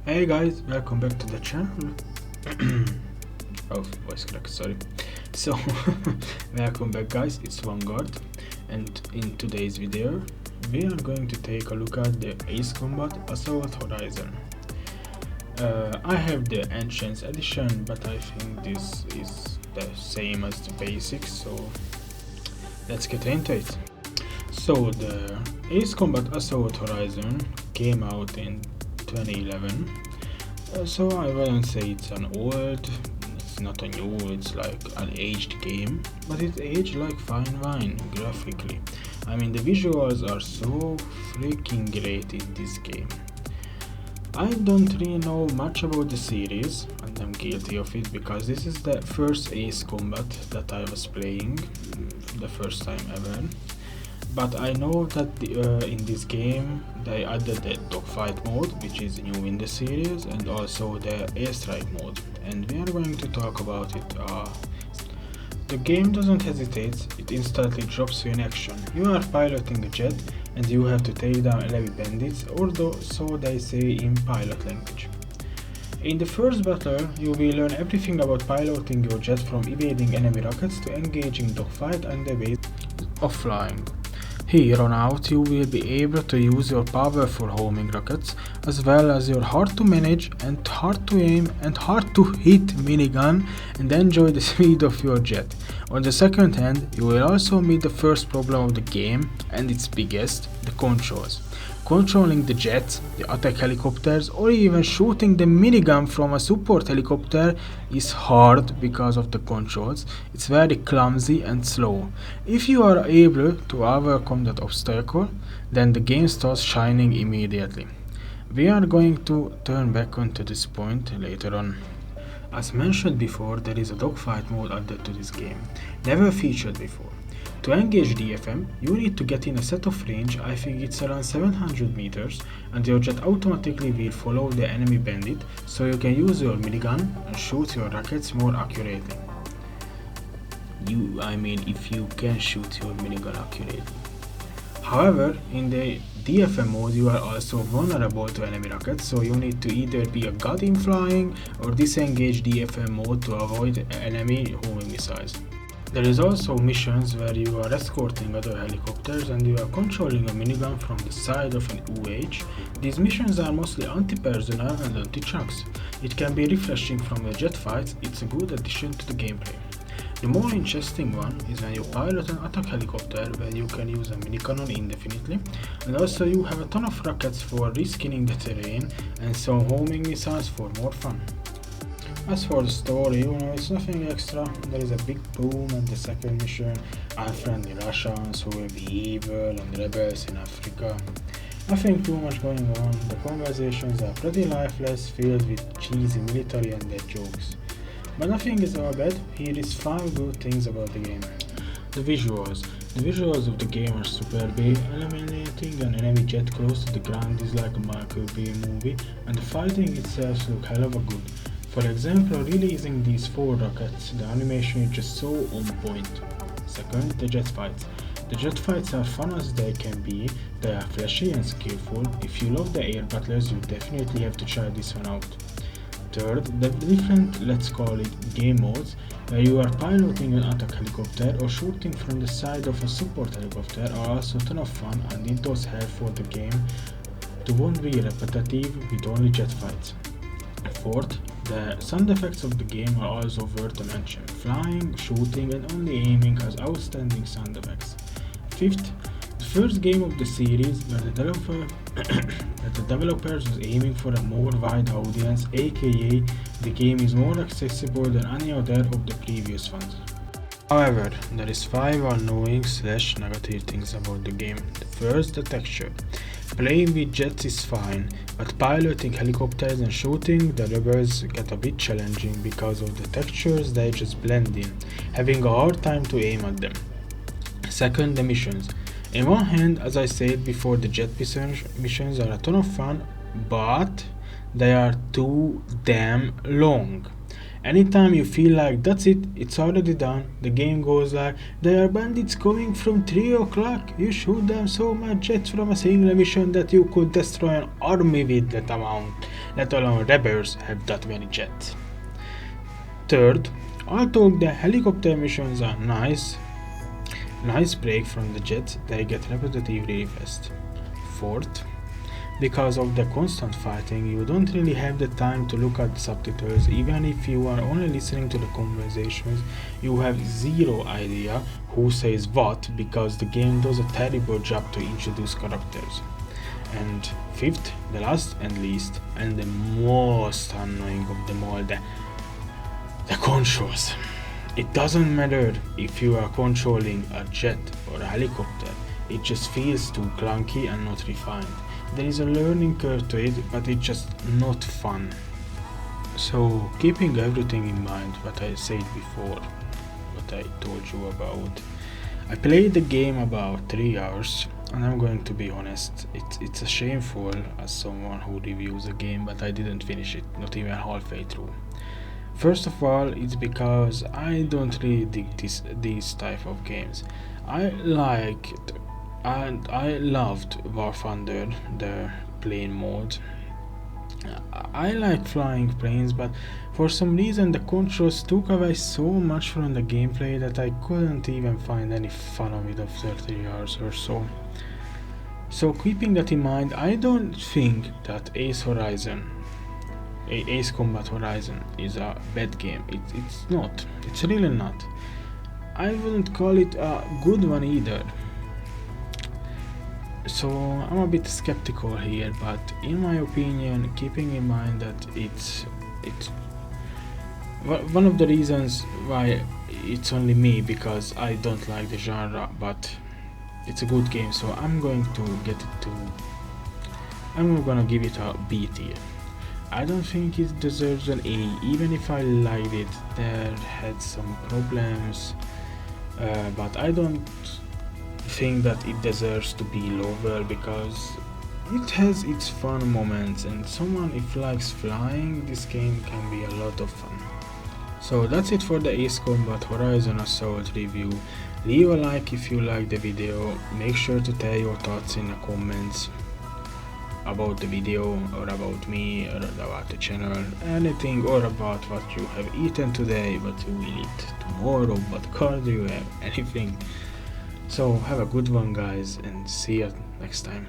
Hey guys, welcome back to the channel. Oh, voice crack, sorry. So, welcome back guys, it's Vanguard, and in today's video, we are going to take a look at the Ace Combat Assault Horizon. I have the Ancients edition, but I think this is the same as the basics, so let's get into it. So, the Ace Combat Assault Horizon came out in 2011. So I wouldn't say it's an old, it's not a new, it's like an aged game, but it's aged like fine wine graphically. I mean, the visuals are so freaking great in this game. I don't really know much about the series, and I'm guilty of it because this is the first Ace Combat that I was playing, the first time ever. But I know that in this game they added the dogfight mode, which is new in the series, and also the airstrike mode, and we are going to talk about it. The game doesn't hesitate, it instantly drops you in action. You are piloting a jet and you have to take down enemy bandits, although so they say in pilot language. In the first battle, you will learn everything about piloting your jet, from evading enemy rockets to engaging dogfight and the ways of flying. Here on out, you will be able to use your powerful homing rockets, as well as your hard to manage and hard to aim and hard to hit minigun, and enjoy the speed of your jet. On the second hand, you will also meet the first problem of the game, and its biggest, the controls. Controlling the jets, the attack helicopters, or even shooting the minigun from a support helicopter is hard because of the controls. It's very clumsy and slow. If you are able to overcome that obstacle, then the game starts shining immediately. We are going to turn back onto this point later on. As mentioned before, there is a dogfight mode added to this game, never featured before. To engage DFM, you need to get in a set of range, I think it's around 700 meters, and your jet automatically will follow the enemy bandit, so you can use your minigun and shoot your rockets more accurately. If you can shoot your minigun accurately. However, in the DFM mode you are also vulnerable to enemy rockets, so you need to either be a god in flying or disengage DFM mode to avoid enemy homing missiles. There is also missions where you are escorting other helicopters and you are controlling a minigun from the side of an UH. These missions are mostly anti-personnel and anti-trucks. It can be refreshing from the jet fights, it's a good addition to the gameplay. The more interesting one is when you pilot an attack helicopter, where you can use a minicannon indefinitely, and also you have a ton of rockets for reskinning the terrain and some homing missiles for more fun. As for the story, it's nothing extra. There is a big boom at the second mission, unfriendly Russians who will be evil, and rebels in Africa. Nothing too much going on. The conversations are pretty lifeless, filled with cheesy military and dead jokes. But nothing is all bad. Here is 5 good things about the game. The visuals. The visuals of the game are superb. Eliminating an enemy jet close to the ground is like a Michael Bay movie, and the fighting itself looks hell of a good. For example, releasing these 4 rockets, the animation is just so on point. Second, the jet fights. The jet fights are fun as they can be, they are flashy and skillful. If you love the air battles, you definitely have to try this one out. Third, the different, let's call it, game modes, where you are piloting an attack helicopter or shooting from the side of a support helicopter, are also a ton of fun, and it does help for the game to won't be repetitive with only jet fights. Fourth, the sound effects of the game are also worth a mention. Flying, shooting and only aiming has outstanding sound effects. Fifth, the first game of the series where the developers was aiming for a more wide audience, aka the game is more accessible than any other of the previous ones. However, there is 5 annoying/negative things about the game. First, the texture. Playing with jets is fine, but piloting helicopters and shooting the rebels get a bit challenging because of the textures, they just blend in, having a hard time to aim at them. Second, the missions. On one hand, as I said before, the jet missions are a ton of fun, but they are too damn long. Anytime you feel like that's it, it's already done, the game goes like, there are bandits coming from 3 o'clock, you shoot them so much jets from a single mission that you could destroy an army with that amount, let alone rebels have that many jets. Third, although the helicopter missions are nice break from the jets, they get repetitive really fast. Fourth, because of the constant fighting, you don't really have the time to look at the subtitles. Even if you are only listening to the conversations, you have zero idea who says what, because the game does a terrible job to introduce characters. And fifth, the last and least, and the most annoying of them all, the controls. It doesn't matter if you are controlling a jet or a helicopter, it just feels too clunky and not refined. There is a learning curve to it, but it's just not fun. So, keeping everything in mind what I said before, what I told you about, I played the game about 3 hours, and I'm going to be honest, it's a shameful as someone who reviews a game, but I didn't finish it, not even halfway through. First of all, it's because I don't really dig these type of games. I liked and I loved War Thunder, the plane mode. I like flying planes, but for some reason the controls took away so much from the gameplay that I couldn't even find any fun of it after 3 hours or so. So keeping that in mind, I don't think that Ace Combat Horizon is a bad game. It's not. It's really not. I wouldn't call it a good one either. So I'm a bit skeptical here, but in my opinion, keeping in mind that it's one of the reasons why it's only me, because I don't like the genre, but it's a good game, so I'm gonna give it a B tier. I don't think it deserves an A, even if I liked it. There had some problems, but I don't think that it deserves to be lower, because it has its fun moments, and someone if likes flying, this game can be a lot of fun. So that's it for the Ace Combat Horizon Assault review. Leave a like if you liked the video, make sure to tell your thoughts in the comments about the video, or about me, or about the channel, anything, or about what you have eaten today, what you will eat tomorrow, what car do you have, anything. So have a good one guys, and see you next time.